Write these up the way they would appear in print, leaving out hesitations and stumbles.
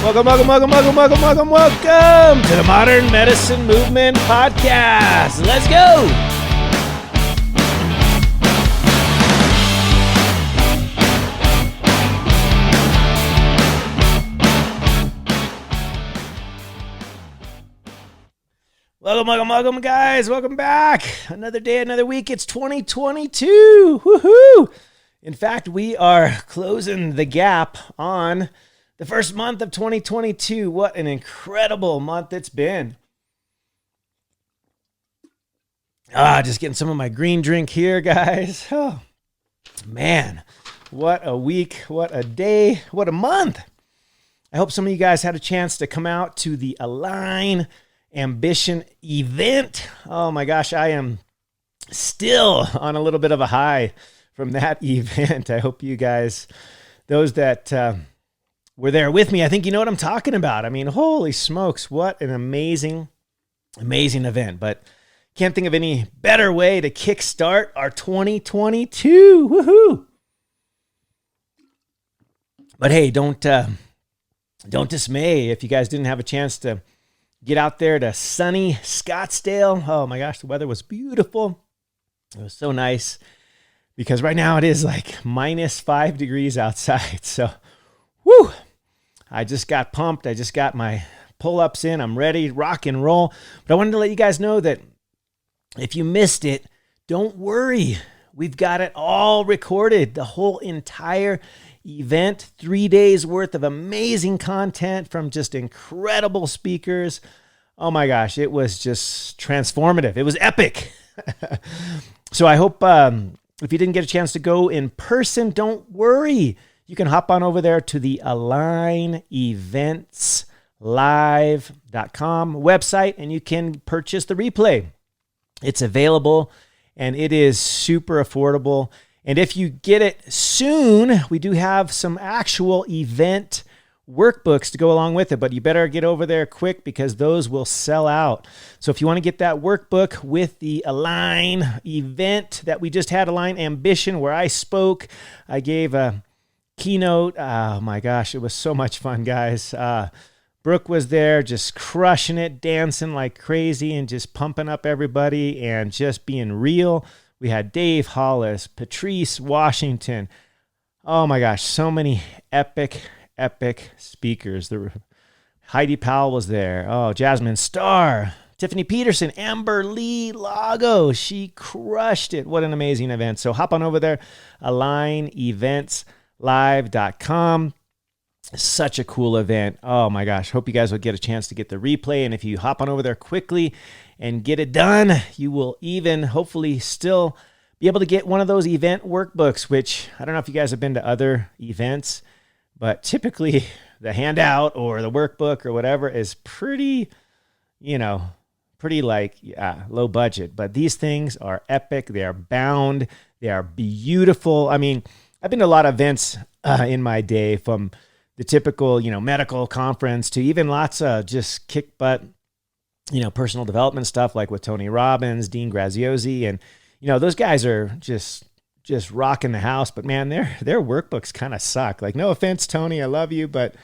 Welcome to the Modern Medicine Movement Podcast. Let's go. Welcome, guys. Welcome back. Another day, another week. It's 2022. Woohoo! In fact, we are closing the gap on the first month of 2022. What an incredible month it's been. Just getting some of my green drink here, guys. Oh, man. What a week. What a day. What a month. I hope some of you guys had a chance to come out to the Align Ambition event. Oh my gosh, I am still on a little bit of a high from that event. I hope you guys, those that were there with me, I think you know what I'm talking about. I mean, holy smokes, what an amazing event. But can't think of any better way to kickstart our 2022. Woohoo! But hey, don't dismay if you guys didn't have a chance to get out there to sunny Scottsdale. Oh my gosh, the weather was beautiful. It was so nice because right now it is like minus 5 degrees outside. So, whoo! I just got pumped. I just got my pull-ups in. I'm ready, rock and roll. But I wanted to let you guys know that if you missed it, don't worry. We've got it all recorded, the whole entire event, 3 days worth of amazing content from just incredible speakers. Oh my gosh, it was just transformative. It was epic. So I hope if you didn't get a chance to go in person, don't worry. You can hop on over there to the AlignEventsLive.com website and you can purchase the replay. It's available and it is super affordable. And if you get it soon, we do have some actual event workbooks to go along with it, but you better get over there quick because those will sell out. So if you want to get that workbook with the Align event that we just had, Align Ambition, where I spoke, I gave a keynote. Oh my gosh, it was so much fun, guys. Brooke was there just crushing it, dancing like crazy and just pumping up everybody and just being real. We had Dave Hollis, Patrice Washington. Oh my gosh, so many epic speakers. Heidi Powell was there. Oh, Jasmine Starr, Tiffany Peterson, Amber Lee Lago. She crushed it. What an amazing event. So hop on over there, AlignEventsLive.com. Such a cool event. Oh my gosh. Hope you guys will get a chance to get the replay. And if you hop on over there quickly and get it done, you will even hopefully still be able to get one of those event workbooks, which I don't know if you guys have been to other events, but typically the handout or the workbook or whatever is pretty like low budget. But these things are epic. They are bound. They are beautiful. I mean, I've been to a lot of events in my day, from the typical, medical conference to even lots of just kick butt, personal development stuff like with Tony Robbins, Dean Graziosi. And, those guys are just rocking the house. But man, their workbooks kind of suck. Like, no offense, Tony, I love you, but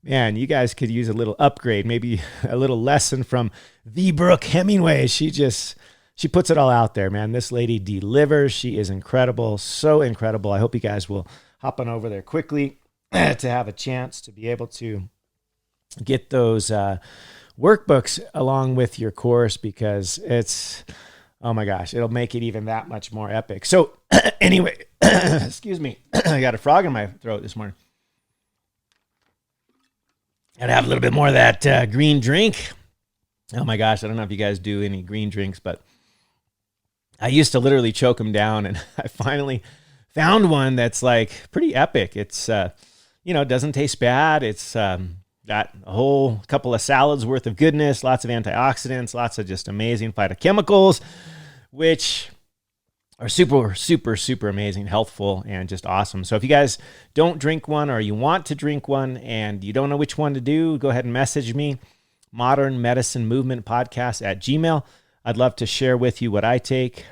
man, you guys could use a little upgrade, maybe a little lesson from the Brooke Hemingway. She puts it all out there, man. This lady delivers. She is incredible. So incredible. I hope you guys will hop on over there quickly to have a chance to be able to get those workbooks along with your course, because it's, oh my gosh, it'll make it even that much more epic. So anyway, excuse me. I got a frog in my throat this morning. Gotta have a little bit more of that green drink. Oh my gosh, I don't know if you guys do any green drinks, but I used to literally choke them down, and I finally found one that's like pretty epic. It's, doesn't taste bad. It's got a whole couple of salads worth of goodness, lots of antioxidants, lots of just amazing phytochemicals, which are super, super, super amazing, healthful, and just awesome. So if you guys don't drink one or you want to drink one and you don't know which one to do, go ahead and message me, Modern Medicine Movement Podcast at Gmail. I'd love to share with you what I take.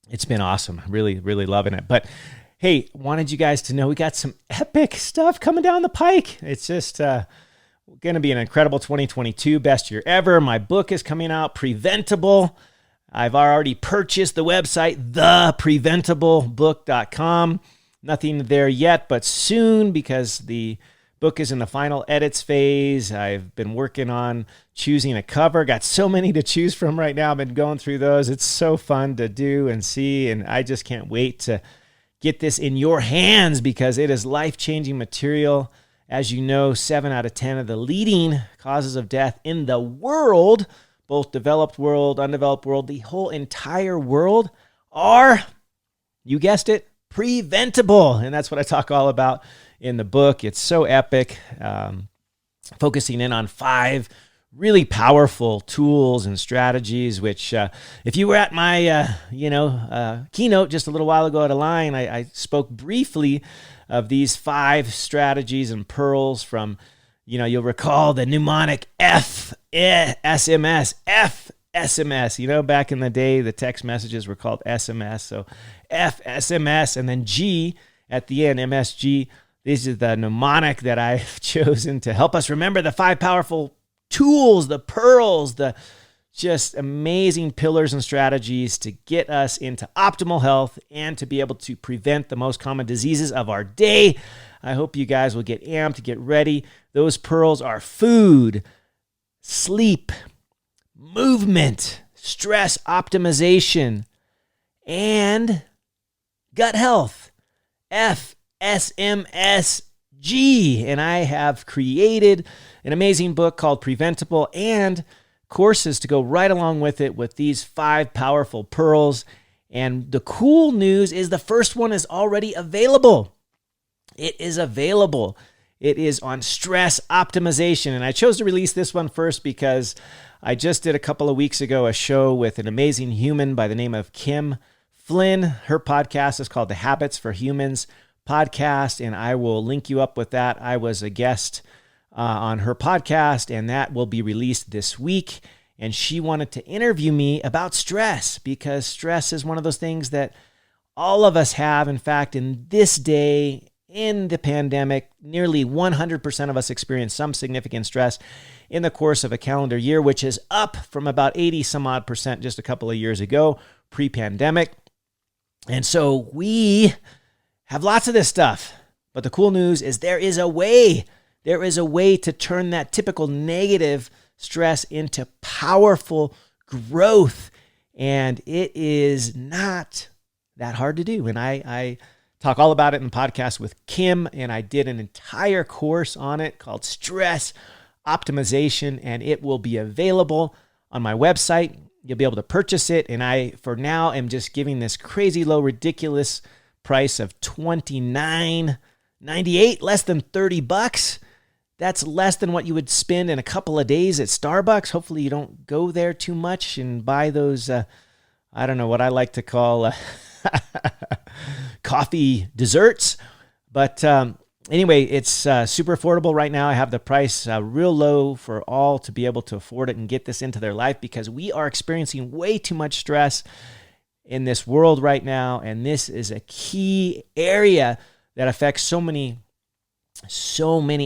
It's been awesome. Really, really loving it. But hey, wanted you guys to know we got some epic stuff coming down the pike. It's just, Going to be an incredible 2022, best year ever. My book is coming out, Preventable. I've already purchased the website, thepreventableBook.com. Nothing there yet, but soon, because the book is in the final edits phase. I've been working on choosing a cover. Got so many to choose from right now. I've been going through those. It's so fun to do and see, and I just can't wait to get this in your hands because it is life-changing material. As you know, 7 out of 10 of the leading causes of death in the world, both developed world, undeveloped world, the whole entire world, are, you guessed it, preventable. And that's what I talk all about in the book. It's so epic, focusing in on 5 really powerful tools and strategies, which if you were at my keynote just a little while ago at Align, I spoke briefly of these 5 strategies and pearls from, you'll recall the mnemonic FSMS. Back in the day, the text messages were called SMS. So FSMS and then G at the end, MSG. This is the mnemonic that I've chosen to help us remember the 5 powerful tools, the pearls, the just amazing pillars and strategies to get us into optimal health and to be able to prevent the most common diseases of our day. I hope you guys will get amped, get ready. Those pearls are food, sleep, movement, stress optimization, and gut health. FSMSG. And I have created an amazing book called Preventable and courses to go right along with it with these 5 powerful pearls. And the cool news is the first one is already available. It is available. It is on stress optimization. And I chose to release this one first because I just did a couple of weeks ago a show with an amazing human by the name of Kim Flynn. Her podcast is called the Habits for Humans podcast, and I will link you up with that. I was a guest on her podcast, and that will be released this week. And she wanted to interview me about stress because stress is one of those things that all of us have. In fact, in this day, in the pandemic, nearly 100% of us experience some significant stress in the course of a calendar year, which is up from about 80 some odd percent just a couple of years ago, pre-pandemic. And so we have lots of this stuff. But the cool news is there is a way. There is a way to turn that typical negative stress into powerful growth. And it is not that hard to do. And I talk all about it in the podcast with Kim, and I did an entire course on it called Stress Optimization, and it will be available on my website. You'll be able to purchase it. And I, for now, am just giving this crazy low, ridiculous price of $29.98, less than $30. That's less than what you would spend in a couple of days at Starbucks. Hopefully you don't go there too much and buy those, I don't know what I like to call coffee desserts. But anyway, it's super affordable right now. I have the price real low for all to be able to afford it and get this into their life because we are experiencing way too much stress in this world right now. And this is a key area that affects so many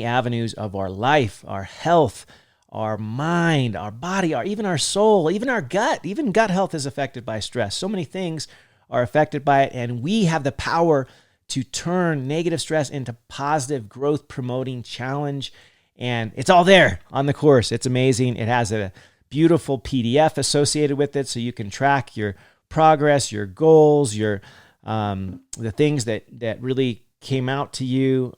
avenues of our life, our health, our mind, our body, even our soul, even our gut. Even gut health is affected by stress. So many things are affected by it, and we have the power to turn negative stress into positive growth-promoting challenge. And it's all there on the course. It's amazing. It has a beautiful PDF associated with it, so you can track your progress, your goals, your the things that really came out to you.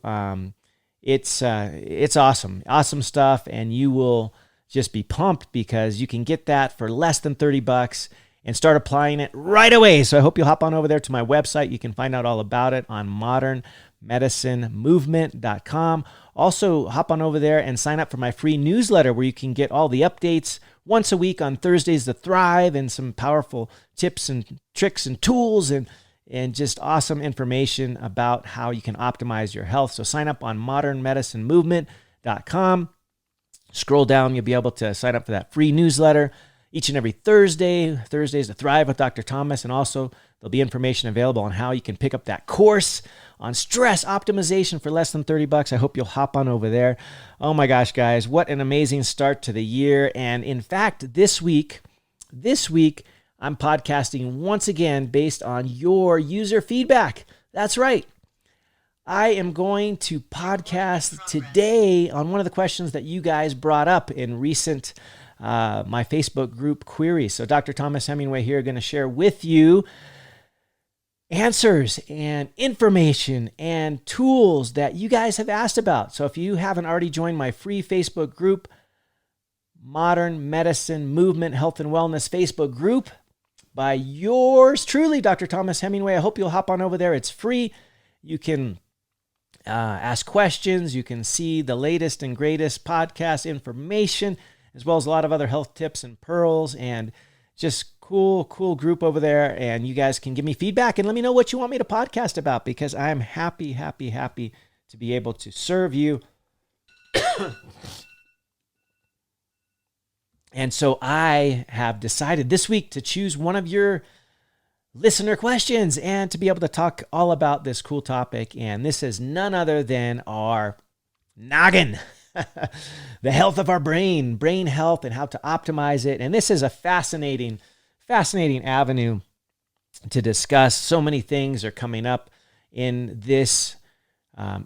It's awesome stuff, and you will just be pumped because you can get that for less than $30 and start applying it right away. So I hope you'll hop on over there to my website. You can find out all about it on modernmedicinemovement.com. Also, hop on over there and sign up for my free newsletter where you can get all the updates once a week on Thursdays to Thrive and some powerful tips and tricks and tools and just awesome information about how you can optimize your health. So sign up on modernmedicinemovement.com. Scroll down, you'll be able to sign up for that free newsletter. each and every Thursday. Thursdays to Thrive with Dr. Thomas. And also there'll be information available on how you can pick up that course on stress optimization for less than $30. I hope you'll hop on over there. Oh my gosh, guys, what an amazing start to the year. And in fact, this week, I'm podcasting once again based on your user feedback. That's right. I am going to podcast today on one of the questions that you guys brought up in recent my Facebook group queries. So Dr. Thomas Hemingway here, going to share with you answers and information and tools that you guys have asked about. So if you haven't already joined my free Facebook group, Modern Medicine Movement Health and Wellness Facebook group by yours truly, Dr. Thomas Hemingway, I hope you'll hop on over there. It's free. You can ask questions. You can see the latest and greatest podcast information, as well as a lot of other health tips and pearls, and just cool group over there. And you guys can give me feedback and let me know what you want me to podcast about, because I'm happy to be able to serve you. And so I have decided this week to choose one of your listener questions and to be able to talk all about this cool topic. And this is none other than our noggin, the health of our brain health, and how to optimize it. And this is a fascinating avenue to discuss. So many things are coming up in this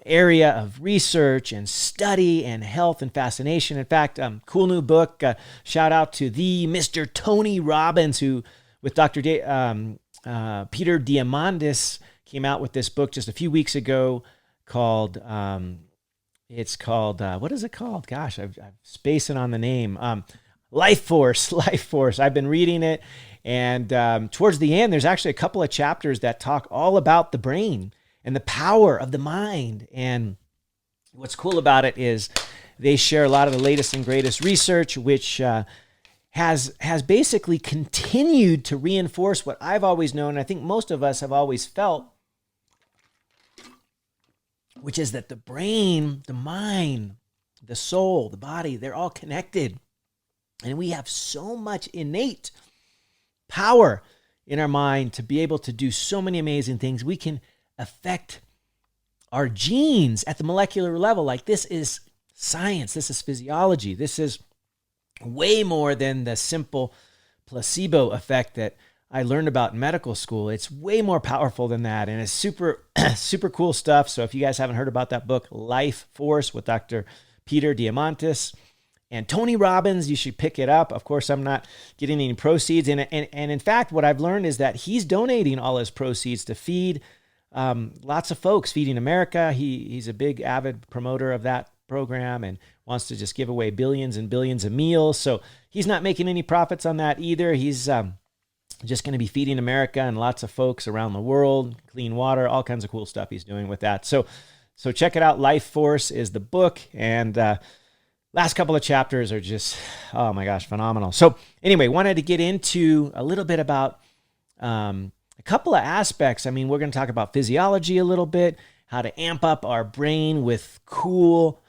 area of research and study and health and fascination. In fact, cool new book. Shout out to the Mr. Tony Robbins, who with Dr. Peter Diamandis came out with this book just a few weeks ago called, what is it called? Gosh, I'm spacing on the name. Life Force. I've been reading it. And towards the end, there's actually a couple of chapters that talk all about the brain and the power of the mind. And what's cool about it is they share a lot of the latest and greatest research, which has basically continued to reinforce what I've always known, and I think most of us have always felt, which is that the brain, the mind, the soul, the body, they're all connected. And we have so much innate power in our mind to be able to do so many amazing things. We can affect our genes at the molecular level. Like, this is science. This is physiology. This is way more than the simple placebo effect that I learned about in medical school. It's way more powerful than that. And it's super cool stuff. So if you guys haven't heard about that book, Life Force with Dr. Peter Diamandis and Tony Robbins, you should pick it up. Of course, I'm not getting any proceeds. And in fact, what I've learned is that he's donating all his proceeds to feed lots of folks, Feeding America. He's a big avid promoter of that program and wants to just give away billions and billions of meals. So he's not making any profits on that either. He's just going to be feeding America and lots of folks around the world, clean water, all kinds of cool stuff he's doing with that. So check it out. Life Force is the book. And last couple of chapters are just, oh my gosh, phenomenal. So anyway, wanted to get into a little bit about a couple of aspects. I mean, we're going to talk about physiology a little bit, how to amp up our brain with cool,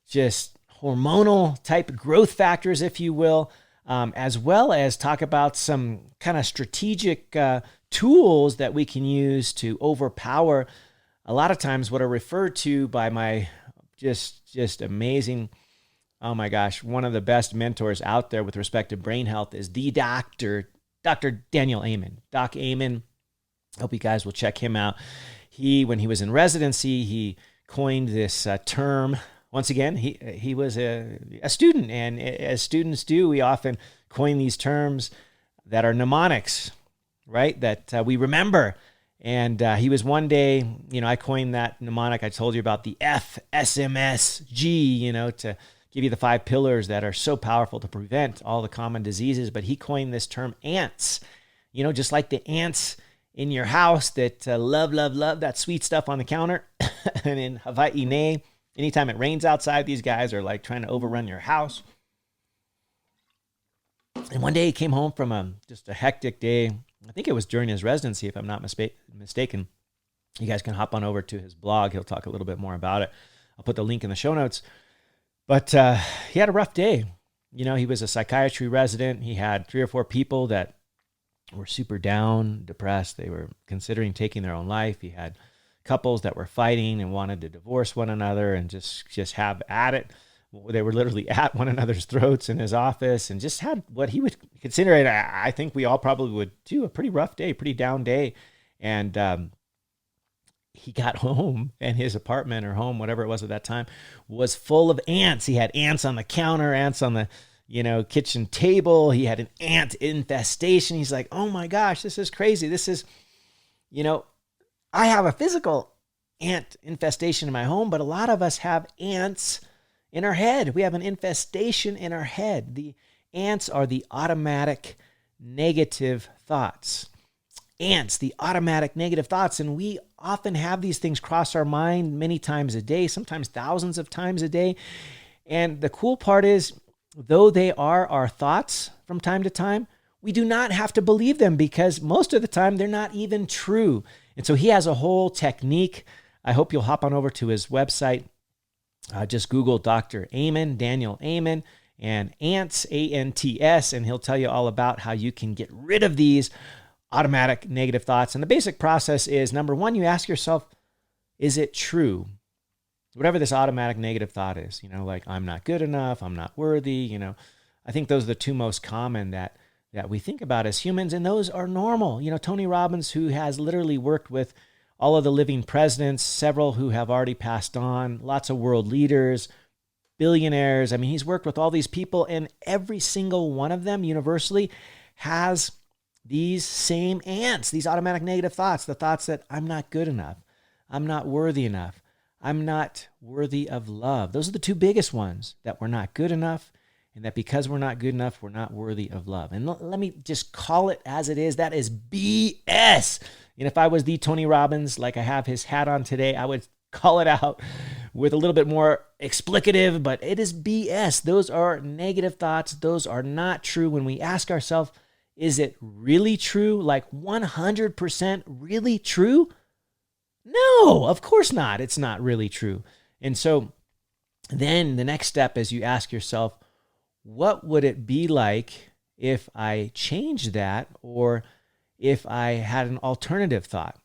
just hormonal type growth factors, if you will, as well as talk about some kind of strategic tools that we can use to overpower a lot of times what are referred to by my just amazing, oh my gosh, one of the best mentors out there with respect to brain health is the Dr. Daniel Amen. Doc Amen. Hope you guys will check him out. When he was in residency, he coined this term. Once again, he was a student, and as students do, we often coin these terms that are mnemonics, right? That we remember. And he was one day, I coined that mnemonic. I told you about the FSMSG, to give you the 5 pillars that are so powerful to prevent all the common diseases. But he coined this term ants, just like the ants in your house that love that sweet stuff on the counter. And in Hawaii, anytime it rains outside, these guys are like trying to overrun your house. And one day he came home from just a hectic day. I think it was during his residency, if I'm not mistaken. You guys can hop on over to his blog. He'll talk a little bit more about it. I'll put the link in the show notes. But he had a rough day. He was a psychiatry resident. He had 3 or 4 people that were super down, depressed. They were considering taking their own life. He had couples that were fighting and wanted to divorce one another and just have at it. They were literally at one another's throats in his office and just had what he would consider it. I think we all probably would too, a pretty rough day, pretty down day. And he got home and his apartment or home, whatever it was at that time, was full of ants. He had ants on the counter, ants on the kitchen table. He had an ant infestation. He's like, oh my gosh, this is crazy. This is, I have a physical ant infestation in my home, but a lot of us have ants in our head. We have an infestation in our head. The ants are the automatic negative thoughts. Ants, the automatic negative thoughts. And we often have these things cross our mind many times a day, sometimes thousands of times a day. And the cool part is, though they are our thoughts from time to time, we do not have to believe them because most of the time they're not even true. And so he has a whole technique. I hope you'll hop on over to his website. Just Google Dr. Amen, Daniel Amen, and ants, A-N-T-S, and he'll tell you all about how you can get rid of these automatic negative thoughts. And the basic process is, number one, you ask yourself, is it true? Whatever this automatic negative thought is, like I'm not good enough, I'm not worthy, I think those are the 2 most common that we think about as humans, and those are normal. Tony Robbins, who has literally worked with all of the living presidents, several who have already passed on, lots of world leaders, billionaires. I mean, he's worked with all these people, and every single one of them universally has these same ants, these automatic negative thoughts, the thoughts that I'm not good enough, I'm not worthy enough, I'm not worthy of love. Those are the 2 biggest ones, that we're not good enough, and that because we're not good enough, we're not worthy of love. And let me just call it as it is. That is BS. And if I was the Tony Robbins, like I have his hat on today, I would call it out with a little bit more explicative, but it is BS. Those are negative thoughts. Those are not true. When we ask ourselves, is it really true? Like 100% really true? No, of course not. It's not really true. And so then the next step is you ask yourself, what would it be like if I changed that, or if I had an alternative thought?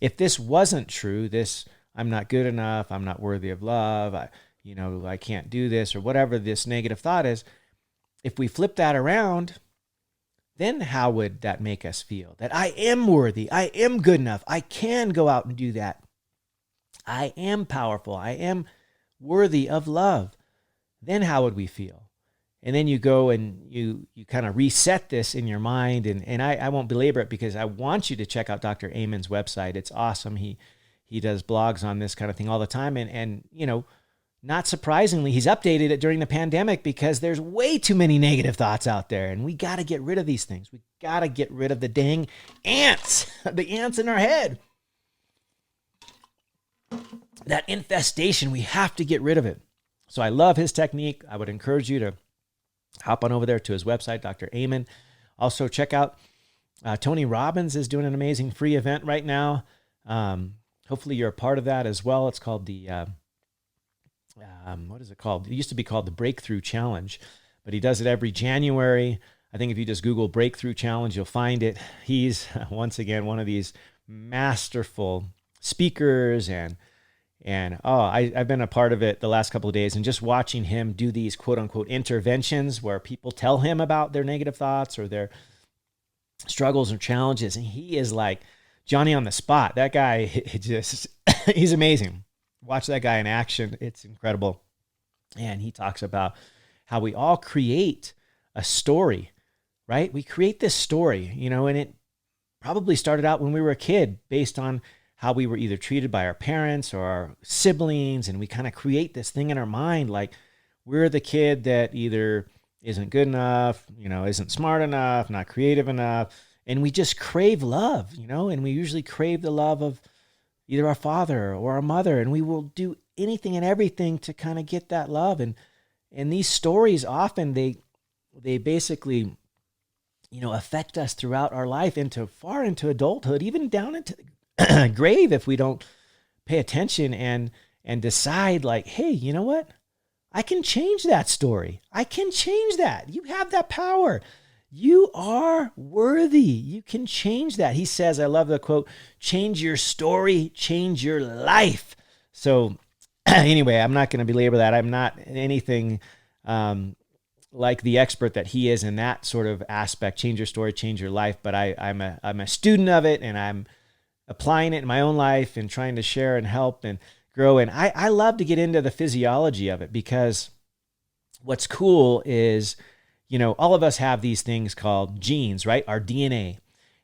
If this wasn't true, this I'm not good enough, I'm not worthy of love, I can't do this, or whatever this negative thought is, if we flip that around, then how would that make us feel? That I am worthy, I am good enough, I can go out and do that. I am powerful, I am worthy of love. Then how would we feel? And then you go and you kind of reset this in your mind. And I won't belabor it because I want you to check out Dr. Amen's website. It's awesome. He does blogs on this kind of thing all the time. And not surprisingly, he's updated it during the pandemic because there's way too many negative thoughts out there. And we got to get rid of these things. We got to get rid of the dang ants, the ants in our head. That infestation, we have to get rid of it. So I love his technique. I would encourage you to hop on over there to his website, Dr. Amen. Also, check out Tony Robbins is doing an amazing free event right now. Hopefully, you're a part of that as well. It's called the, what is it called? It used to be called the Breakthrough Challenge, but he does it every January. I think if you just Google Breakthrough Challenge, you'll find it. He's, once again, one of these masterful speakers I've been a part of it the last couple of days, and just watching him do these quote unquote interventions where people tell him about their negative thoughts or their struggles or challenges. And he is like Johnny on the spot. That guy, he's amazing. Watch that guy in action. It's incredible. And he talks about how we all create a story, right? We create this story, and it probably started out when we were a kid based on how we were either treated by our parents or our siblings, and we kind of create this thing in our mind like we're the kid that either isn't good enough, isn't smart enough, not creative enough, and we just crave love, and we usually crave the love of either our father or our mother, and we will do anything and everything to kind of get that love. And these stories often they basically affect us throughout our life far into adulthood, even down into grave if we don't pay attention and decide like, hey, you know what? I can change that story. I can change that. You have that power. You are worthy. You can change that. He says, I love the quote, change your story, change your life. So anyway, I'm not going to belabor that. I'm not anything like the expert that he is in that sort of aspect, change your story, change your life. But I'm a student of it, and I'm applying it in my own life and trying to share and help and grow. And I love to get into the physiology of it, because what's cool is, all of us have these things called genes, right? Our DNA.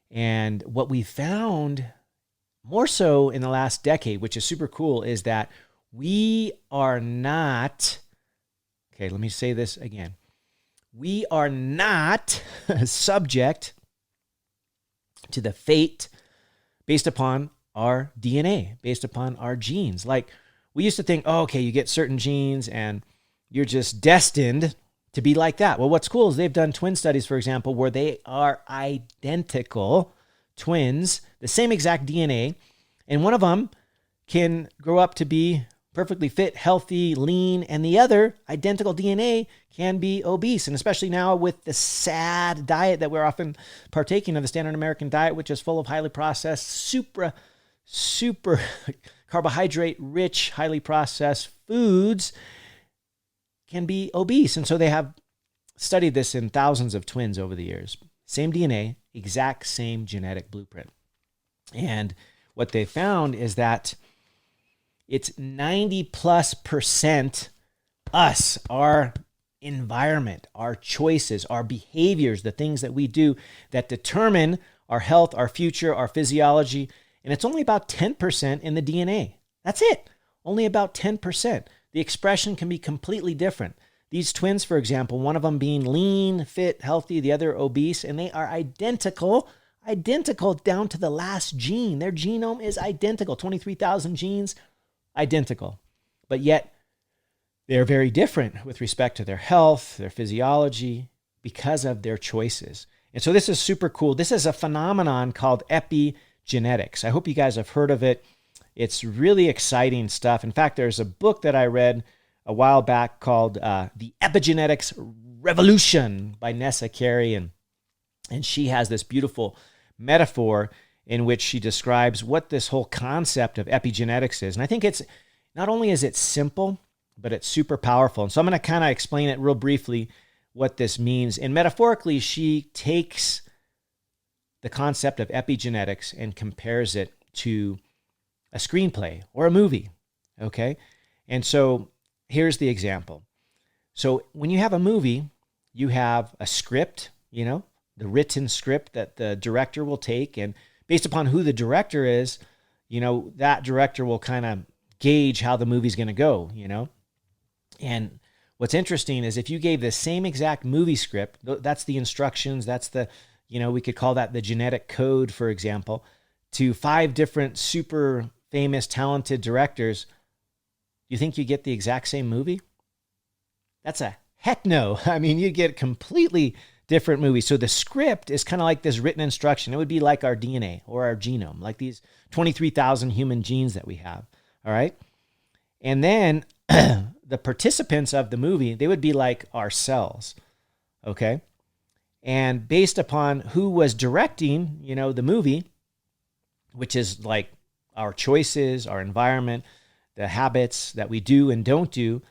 And what we found more so in the last decade, which is super cool, is that we are not, okay, let me say this again. We are not subject to the fate based upon our DNA, based upon our genes. Like, we used to think, oh, okay, you get certain genes and you're just destined to be like that. Well, what's cool is they've done twin studies, for example, where they are identical twins, the same exact DNA, and one of them can grow up to be perfectly fit, healthy, lean, and the other, identical DNA, can be obese. And especially now with the sad diet that we're often partaking of, the standard American diet, which is full of highly processed, super carbohydrate rich, highly processed foods, can be obese. And so they have studied this in thousands of twins over the years. Same DNA, exact same genetic blueprint. And what they found is that it's 90+% us, our environment, our choices, our behaviors, the things that we do that determine our health, our future, our physiology. And it's only about 10% in the DNA. That's it. Only about 10%. The expression can be completely different. These twins, for example, one of them being lean, fit, healthy, the other obese, and they are identical down to the last gene. Their genome is identical, 23,000 genes, identical. But yet, they're very different with respect to their health, their physiology, because of their choices. And so this is super cool. This is a phenomenon called epigenetics. I hope you guys have heard of it. It's really exciting stuff. In fact, there's a book that I read a while back called The Epigenetics Revolution by Nessa Carey. And she has this beautiful metaphor in which she describes what this whole concept of epigenetics is. And I think it's not only is it simple, but it's super powerful. And so I'm going to kind of explain it real briefly what this means. And metaphorically, she takes the concept of epigenetics and compares it to a screenplay or a movie, okay? And so here's the example. So when you have a movie, you have a script, the written script that the director will take, and based upon who the director is, that director will kind of gauge how the movie's going to go, And what's interesting is if you gave the same exact movie script, that's the instructions, that's the, we could call that the genetic code, for example, to 5 different super famous, talented directors, you think you get the exact same movie? That's a heck no. I mean, you get completely different movies. So the script is kind of like this written instruction. It would be like our DNA or our genome, like these 23,000 human genes that we have, all right? And then the participants of the movie, they would be like our cells, okay? And based upon who was directing, the movie, which is like our choices, our environment, the habits that we do and don't do,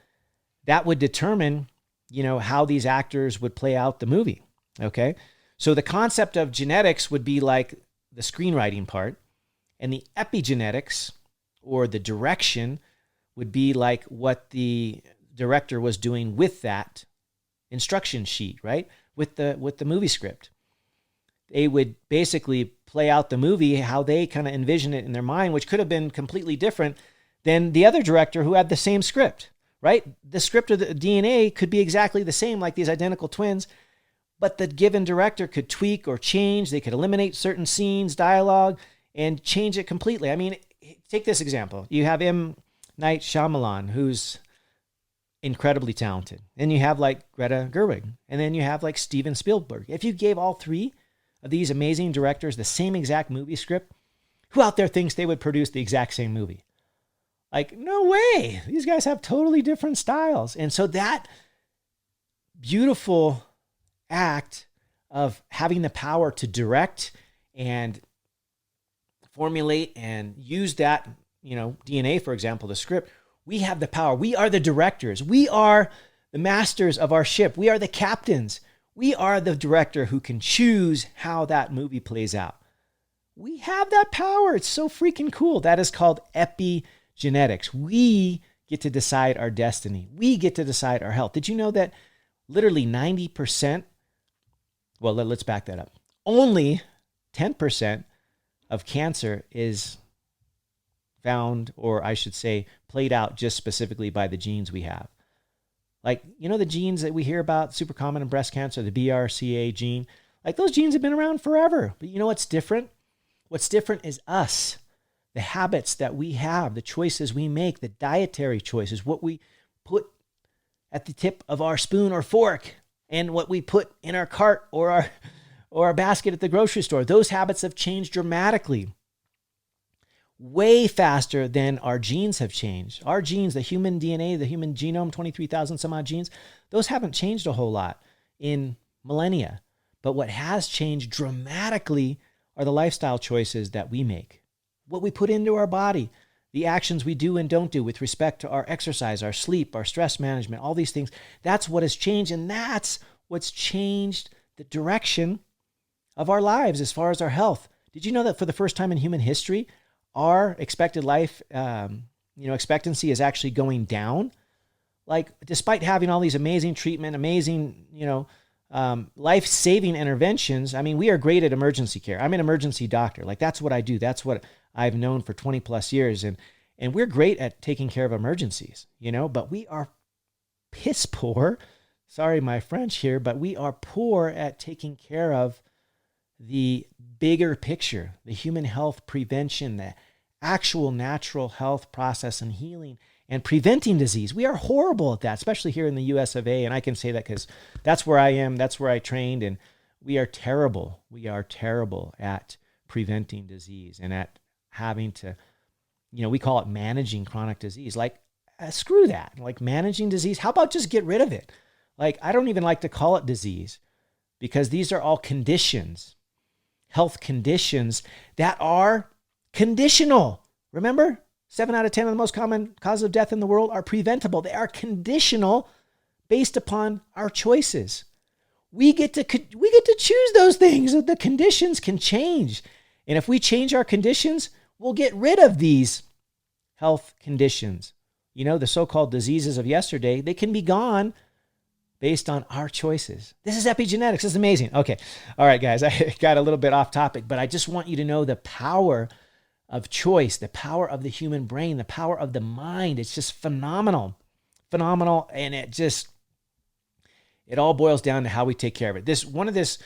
that would determine, how these actors would play out the movie, okay? So the concept of genetics would be like the screenwriting part, and the epigenetics, or the direction, would be like what the director was doing with that instruction sheet, right? With the movie script. They would basically play out the movie how they kind of envision it in their mind, which could have been completely different than the other director who had the same script, right? The script of the DNA could be exactly the same, like these identical twins, but the given director could tweak or change. They could eliminate certain scenes, dialogue, and change it completely. I mean, take this example. You have M. Night Shyamalan, who's incredibly talented. And you have like Greta Gerwig. And then you have like Steven Spielberg. If you gave all 3 of these amazing directors the same exact movie script, who out there thinks they would produce the exact same movie? Like, no way. These guys have totally different styles. And so that beautiful act of having the power to direct and formulate and use that, DNA, for example, the script, we have the power. We are the directors. We are the masters of our ship. We are the captains. We are the director who can choose how that movie plays out. We have that power. It's so freaking cool. That is called epigenetics. We get to decide our destiny. We get to decide our health. Did you know that literally 90%, well, let's back that up. Only 10% of cancer is found, or I should say, played out just specifically by the genes we have. Like, the genes that we hear about, super common in breast cancer, the BRCA gene, like those genes have been around forever. But you know what's different? What's different is us, the habits that we have, the choices we make, the dietary choices, what we put at the tip of our spoon or fork, and what we put in our cart or our basket at the grocery store. Those habits have changed dramatically, way faster than our genes have changed. Our genes, the human DNA, the human genome, 23,000 some odd genes, those haven't changed a whole lot in millennia. But what has changed dramatically are the lifestyle choices that we make, what we put into our body, the actions we do and don't do with respect to our exercise, our sleep, our stress management, all these things. That's what has changed, and that's what's changed the direction of our lives as far as our health. Did you know that for the first time in human history, our expected life expectancy is actually going down? Like, despite having all these amazing treatment, amazing, life-saving interventions, I mean, we are great at emergency care. I'm an emergency doctor. Like, that's what I do. That's what I've known for 20 plus years. And we're great at taking care of emergencies, but we are piss poor. Sorry, my French here, but we are poor at taking care of the bigger picture, the human health prevention, the actual natural health process and healing and preventing disease. We are horrible at that, especially here in the US of A. And I can say that because that's where I am. That's where I trained. And we are terrible. We are terrible at preventing disease and at having to, we call it managing chronic disease. Like, screw that. Like, managing disease. How about just get rid of it? Like, I don't even like to call it disease because these are all conditions, health conditions that are conditional. Remember, 7 out of 10 of the most common causes of death in the world are preventable. They are conditional based upon our choices. We get to choose those things. The conditions can change. And if we change our conditions, we'll get rid of these health conditions. The so-called diseases of yesterday, they can be gone based on our choices. This is epigenetics. This is amazing. Okay. All right, guys. I got a little bit off topic, but I just want you to know the power of choice, the power of the human brain, the power of the mind. It's just phenomenal. Phenomenal. And it all boils down to how we take care of it. One of this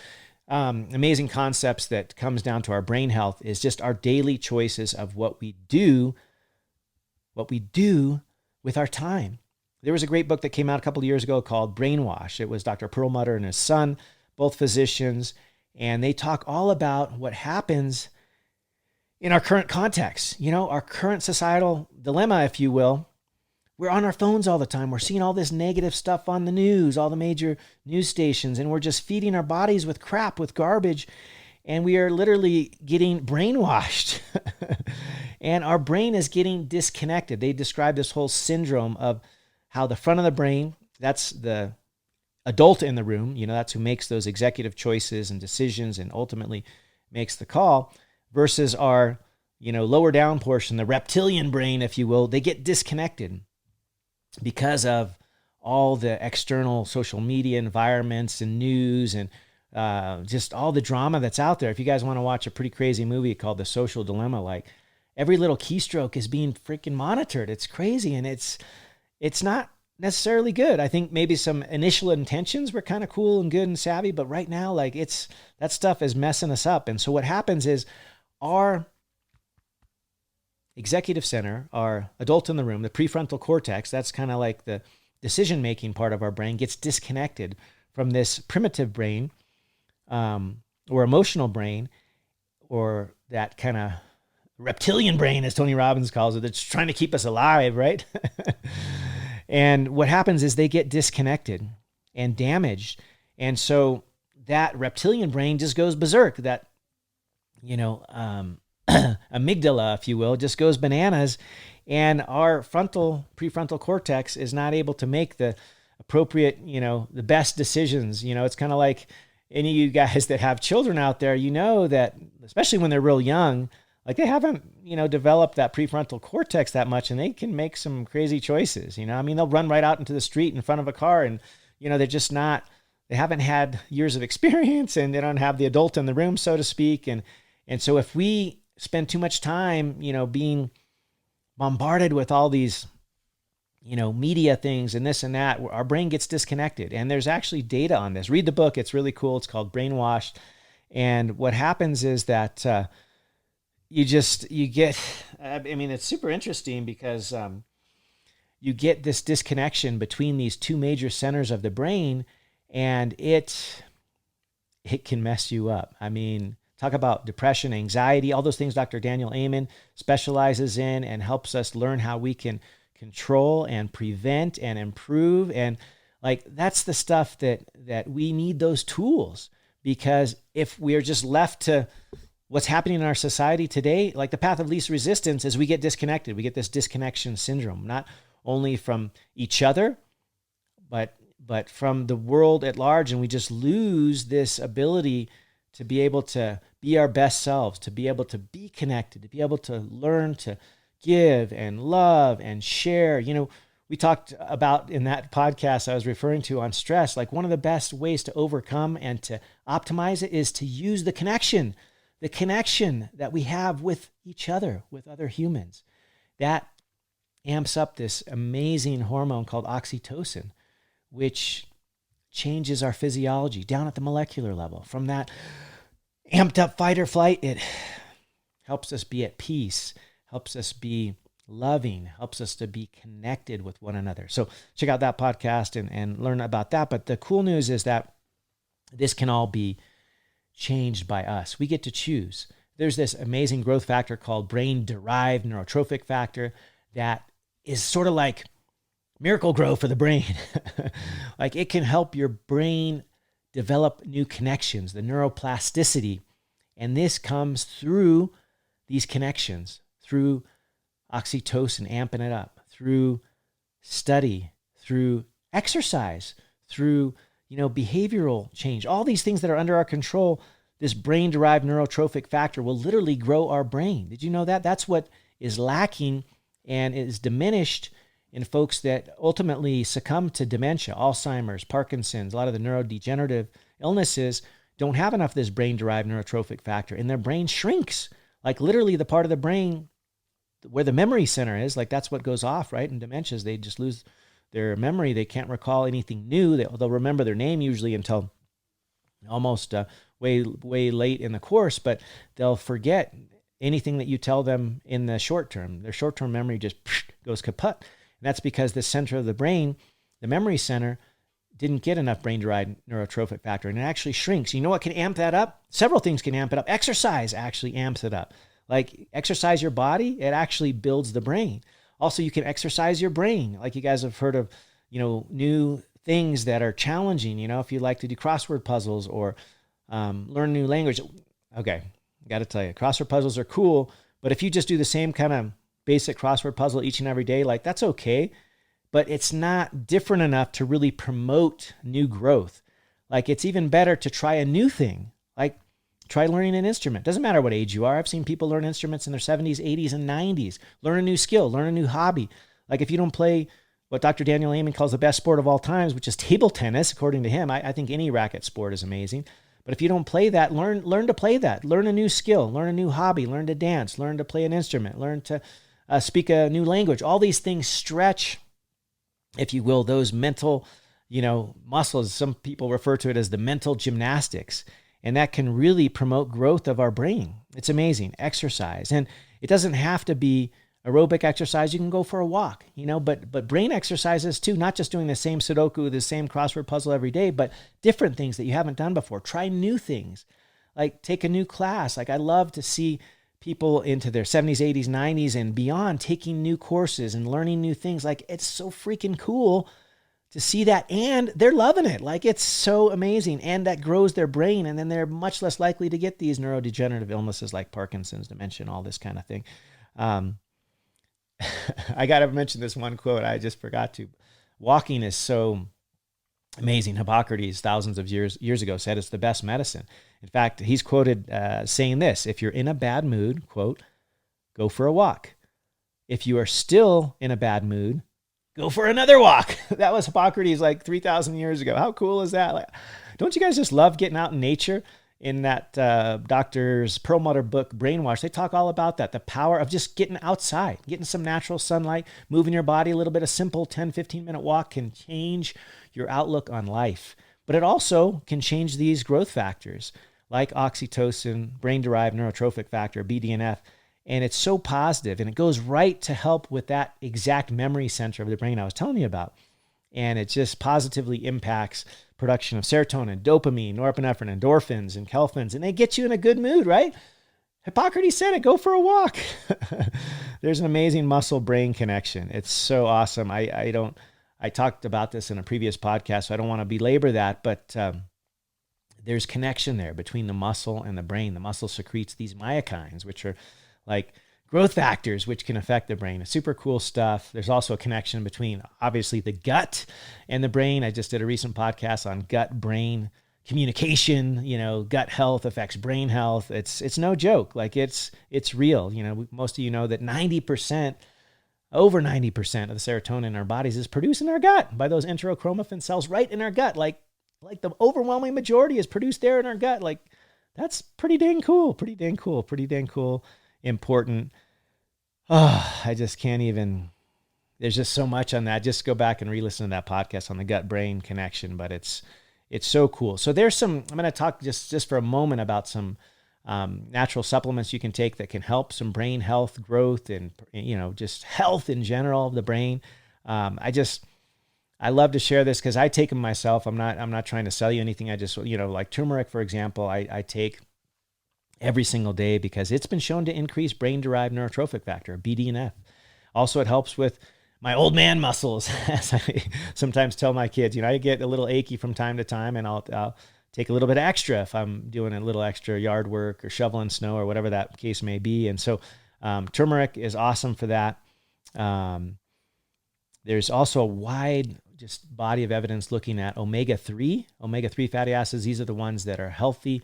amazing concepts that comes down to our brain health is just our daily choices of what we do with our time. There was a great book that came out a couple of years ago called Brainwash. It was Dr. Perlmutter and his son, both physicians, and they talk all about what happens in our current context, our current societal dilemma, if you will. We're on our phones all the time. We're seeing all this negative stuff on the news, all the major news stations, and we're just feeding our bodies with crap, with garbage, and we are literally getting brainwashed. And our brain is getting disconnected. They describe this whole syndrome of how the front of the brain, that's the adult in the room, that's who makes those executive choices and decisions and ultimately makes the call, versus our, lower down portion, the reptilian brain, if you will. They get disconnected because of all the external social media environments and news and just all the drama that's out there. If you guys want to watch a pretty crazy movie called The Social Dilemma, like every little keystroke is being freaking monitored. It's crazy, and it's not necessarily good. I think maybe some initial intentions were kind of cool and good and savvy, but right now, like, that stuff is messing us up. And so what happens is our executive center, our adult in the room, the prefrontal cortex, that's kind of like the decision-making part of our brain, gets disconnected from this primitive brain or emotional brain, or that kind of reptilian brain, as Tony Robbins calls it, that's trying to keep us alive, right? And what happens is they get disconnected and damaged. And so that reptilian brain just goes berserk. That, amygdala, if you will, just goes bananas. And our prefrontal cortex is not able to make the appropriate, the best decisions. It's kind of like any of you guys that have children out there, that especially when they're real young, like they haven't, developed that prefrontal cortex that much, and they can make some crazy choices. They'll run right out into the street in front of a car, and, they're just not, they haven't had years of experience, and they don't have the adult in the room, so to speak. And so if we spend too much time, being bombarded with all these, media things and this and that, our brain gets disconnected. And there's actually data on this. Read the book. It's really cool. It's called Brainwashed. And what happens is that you get, it's super interesting because you get this disconnection between these two major centers of the brain, and it can mess you up. Talk about depression, anxiety, all those things Dr. Daniel Amen specializes in and helps us learn how we can control and prevent and improve. And that's the stuff that we need, those tools, because if we are just left to what's happening in our society today, like the path of least resistance is we get disconnected. We get this disconnection syndrome, not only from each other, but from the world at large. And we just lose this ability to be able to be our best selves, to be able to be connected, to be able to learn to give and love and share. We talked about in that podcast I was referring to on stress, like one of the best ways to overcome and to optimize it is to use the connection that we have with each other, with other humans. That amps up this amazing hormone called oxytocin, which changes our physiology down at the molecular level. From that amped up fight or flight, it helps us be at peace, helps us be loving, helps us to be connected with one another. So check out that podcast and learn about that. But the cool news is that this can all be changed by us. We get to choose. There's this amazing growth factor called brain-derived neurotrophic factor that is sort of like Miracle Grow for the brain. Like it can help your brain develop new connections, the neuroplasticity. And this comes through these connections, through oxytocin, amping it up, through study, through exercise, through behavioral change, all these things that are under our control. This brain-derived neurotrophic factor will literally grow our brain. Did you know that? That's what is lacking and is diminished in folks that ultimately succumb to dementia, Alzheimer's, Parkinson's. A lot of the neurodegenerative illnesses don't have enough of this brain-derived neurotrophic factor, and their brain shrinks. Like literally the part of the brain where the memory center is, like that's what goes off, right? In dementias, they just lose their memory. They can't recall anything new. They'll remember their name usually until almost way late in the course, but they'll forget anything that you tell them in the short term. Their short-term memory just goes kaput. And that's because the center of the brain, the memory center, didn't get enough brain-derived neurotrophic factor, and it actually shrinks. You know what can amp that up? Several things can amp it up. Exercise actually amps it up. Like exercise your body, it actually builds the brain. Also, you can exercise your brain. Like you guys have heard of, new things that are challenging, if you like to do crossword puzzles or learn a new language. Okay, I got to tell you, crossword puzzles are cool, but if you just do the same kind of basic crossword puzzle each and every day, like that's okay, but it's not different enough to really promote new growth. Like it's even better to try a new thing, like try learning an instrument. Doesn't matter what age you are. I've seen people learn instruments in their 70s, 80s, and 90s. Learn a new skill, learn a new hobby. Like if you don't play what Dr. Daniel Amen calls the best sport of all times, which is table tennis, according to him. I think any racket sport is amazing. But if you don't play that, learn to play that. Learn a new skill, learn a new hobby, learn to dance, learn to play an instrument, learn to speak a new language. All these things stretch, if you will, those mental, muscles. Some people refer to it as the mental gymnastics. And that can really promote growth of our brain. It's amazing. Exercise. And it doesn't have to be aerobic exercise. You can go for a walk, but brain exercises too, not just doing the same Sudoku, the same crossword puzzle every day, but different things that you haven't done before. Try new things, like take a new class. Like I love to see people into their 70s, 80s, 90s, and beyond taking new courses and learning new things. Like, it's so freaking cool to see that, and they're loving it. Like, it's so amazing, and that grows their brain, and then they're much less likely to get these neurodegenerative illnesses like Parkinson's, dementia, all this kind of thing. I got to mention this one quote. I just forgot to. Walking is so amazing. Hippocrates, thousands of years ago, said it's the best medicine. In fact, he's quoted saying this: if you're in a bad mood, quote, go for a walk. If you are still in a bad mood, go for another walk. That was Hippocrates like 3,000 years ago. How cool is that? Like, don't you guys just love getting out in nature? In that Doctor's Perlmutter book, Brainwash, they talk all about that, the power of just getting outside, getting some natural sunlight, moving your body a little bit. A simple 10, 15-minute walk can change your outlook on life. But it also can change these growth factors like oxytocin, brain-derived neurotrophic factor, BDNF, and it's so positive, and it goes right to help with that exact memory center of the brain I was telling you about. And it just positively impacts production of serotonin, dopamine, norepinephrine, endorphins, and kelphins, and they get you in a good mood, right? Hippocrates said it, go for a walk. There's an amazing muscle-brain connection. It's so awesome. I talked about this in a previous podcast, so I don't want to belabor that, but there's connection there between the muscle and the brain. The muscle secretes these myokines, which are like growth factors, which can affect the brain. It's super cool stuff. There's also a connection between, obviously, the gut and the brain. I just did a recent podcast on gut-brain communication. Gut health affects brain health. It's no joke. Like, it's real. Most of you know that over 90% of the serotonin in our bodies is produced in our gut by those enterochromaffin cells right in our gut. Like the overwhelming majority is produced there in our gut. Like, that's pretty dang cool. Important. Oh, I just can't even, there's just so much on that. Just go back and re-listen to that podcast on the gut-brain connection, but it's so cool. So there's I'm going to talk just for a moment about some natural supplements you can take that can help some brain health, growth, and, just health in general of the brain. I love to share this because I take them myself. I'm not trying to sell you anything. I just, like turmeric, for example, I take every single day because it's been shown to increase brain-derived neurotrophic factor, BDNF. Also, it helps with my old man muscles, as I sometimes tell my kids. I get a little achy from time to time, and I'll take a little bit extra if I'm doing a little extra yard work or shoveling snow or whatever that case may be. And so turmeric is awesome for that. There's also a wide just body of evidence looking at omega-3 fatty acids. These are the ones that are healthy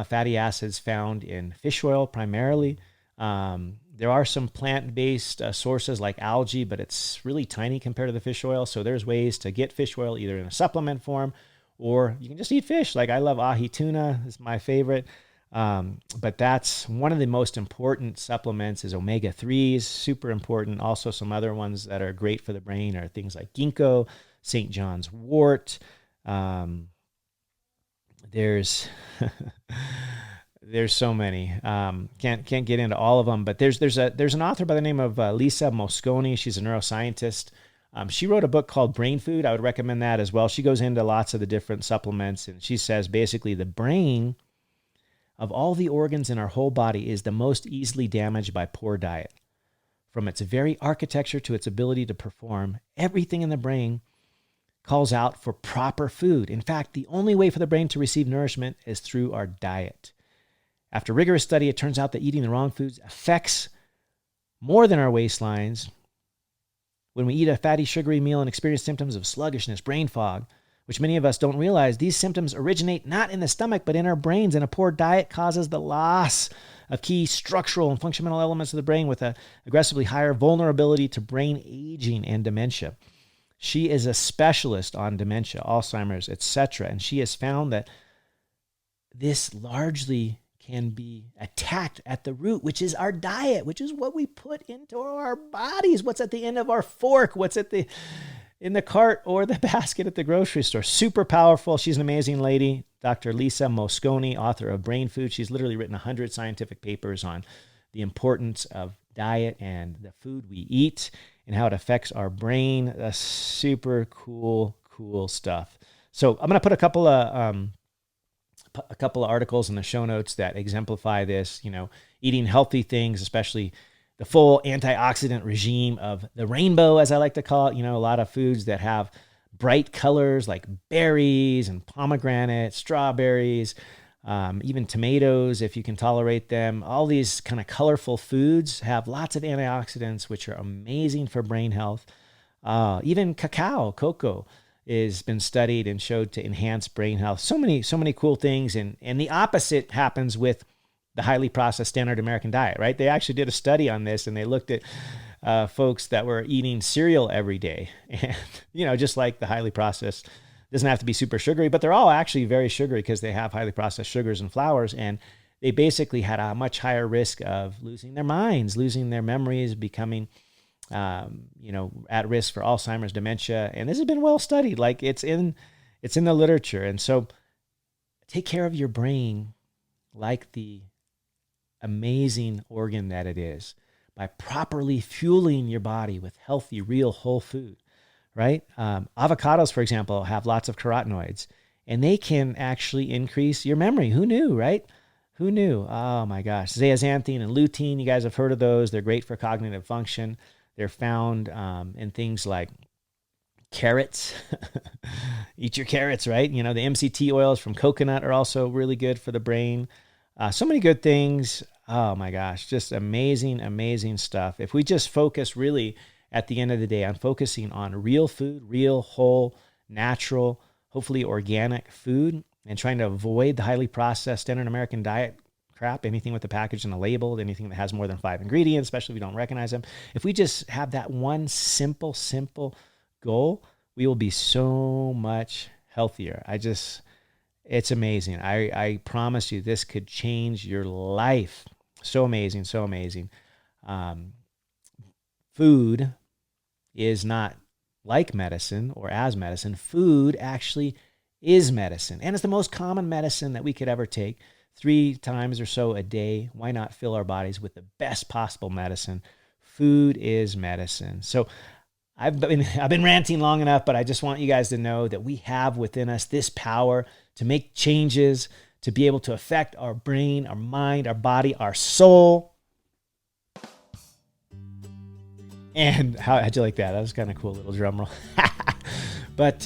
fatty acids found in fish oil primarily. There are some plant-based sources like algae, but it's really tiny compared to the fish oil. So there's ways to get fish oil either in a supplement form or you can just eat fish. Like, I love ahi tuna, is my favorite. But that's one of the most important supplements is omega-3s, super important. Also, some other ones that are great for the brain are things like ginkgo, St. John's wort. There's so many. Can't get into all of them, but there's an author by the name of Lisa Moscone. She's a neuroscientist. She wrote a book called Brain Food. I would recommend that as well. She goes into lots of the different supplements, and she says basically the brain of all the organs in our whole body is the most easily damaged by poor diet. From its very architecture to its ability to perform, everything in the brain calls out for proper food. In fact, the only way for the brain to receive nourishment is through our diet. After rigorous study, it turns out that eating the wrong foods affects more than our waistlines. When we eat a fatty, sugary meal and experience symptoms of sluggishness, brain fog, which many of us don't realize, these symptoms originate not in the stomach, but in our brains, and a poor diet causes the loss of key structural and functional elements of the brain with an aggressively higher vulnerability to brain aging and dementia. She is a specialist on dementia, Alzheimer's, etc., and she has found that this largely can be attacked at the root, which is our diet, which is what we put into our bodies, what's at the end of our fork, what's in the cart or the basket at the grocery store. Super powerful. She's an amazing lady, Dr. Lisa Moscone, author of Brain Food. She's literally written 100 scientific papers on the importance of diet and the food we eat and how it affects our brain. Super cool stuff. So I'm going to put a couple of articles in the show notes that exemplify this. eating healthy things, especially the full antioxidant regime of the rainbow, as I like to call it. You know, a lot of foods that have bright colors like berries and pomegranate, strawberries, even tomatoes, if you can tolerate them. All these kind of colorful foods have lots of antioxidants, which are amazing for brain health. Even cocoa has been studied and showed to enhance brain health. So many cool things. And the opposite happens with the highly processed standard American diet, right? They actually did a study on this, and they looked at folks that were eating cereal every day. And, you know, just like the highly processed, doesn't have to be super sugary, but they're all actually very sugary because they have highly processed sugars and flours. And they basically had a much higher risk of losing their minds, losing their memories, becoming, at risk for Alzheimer's, dementia. And this has been well studied. Like it's in the literature. And so take care of your brain like the amazing organ that it is by properly fueling your body with healthy, real, whole food. Right? Avocados, for example, have lots of carotenoids, and they can actually increase your memory. Who knew, right? Who knew? Oh my gosh. Zeaxanthin and lutein, you guys have heard of those. They're great for cognitive function. They're found in things like carrots. Eat your carrots, right? You know, the MCT oils from coconut are also really good for the brain. So many good things. Oh my gosh, just amazing, amazing stuff. If we just focus really at the end of the day on focusing on real food, real, whole, natural, hopefully organic food, and trying to avoid the highly processed standard American diet crap, anything with the package and the label, anything that has more than 5 ingredients, especially if we don't recognize them. If we just have that one simple goal, we will be so much healthier. It's amazing. I promise you, this could change your life. So amazing, so amazing. Food is not like medicine or as medicine. Food actually is medicine. And it's the most common medicine that we could ever take 3 times or so a day. Why not fill our bodies with the best possible medicine? Food is medicine. So I've been ranting long enough, but I just want you guys to know that we have within us this power to make changes, to be able to affect our brain, our mind, our body, our soul. And how'd you like that? That was kind of cool, little drum roll. But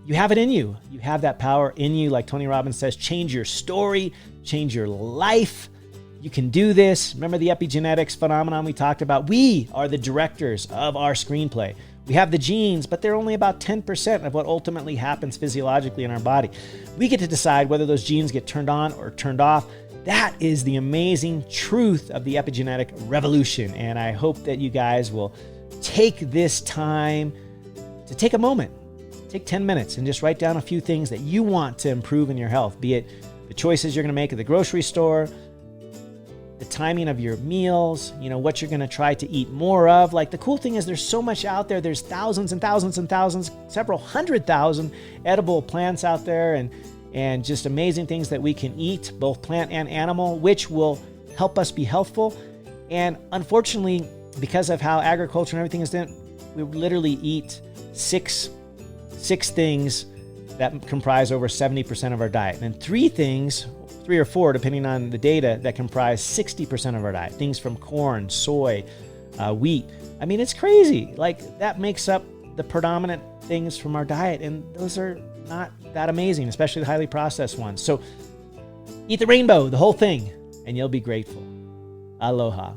you have it in you. You have that power in you. Like Tony Robbins says, change your story, change your life. You can do this. Remember the epigenetics phenomenon we talked about? We are the directors of our screenplay. We have the genes, but they're only about 10% of what ultimately happens physiologically in our body. We get to decide whether those genes get turned on or turned off. That is the amazing truth of the epigenetic revolution. And I hope that you guys will take this time to take a moment, take 10 minutes and just write down a few things that you want to improve in your health, be it the choices you're going to make at the grocery store, the timing of your meals, what you're going to try to eat more of. Like the cool thing is there's so much out there. There's thousands and thousands and thousands, several 100,000 edible plants out there and just amazing things that we can eat, both plant and animal, which will help us be healthful. And unfortunately, because of how agriculture and everything is done, we literally eat six things that comprise over 70% of our diet. And 3 or 4, depending on the data, that comprise 60% of our diet. Things from corn, soy, wheat. I mean, it's crazy. Like that makes up the predominant things from our diet. And those are not that amazing, especially the highly processed ones. So eat the rainbow, the whole thing, and you'll be grateful. Aloha.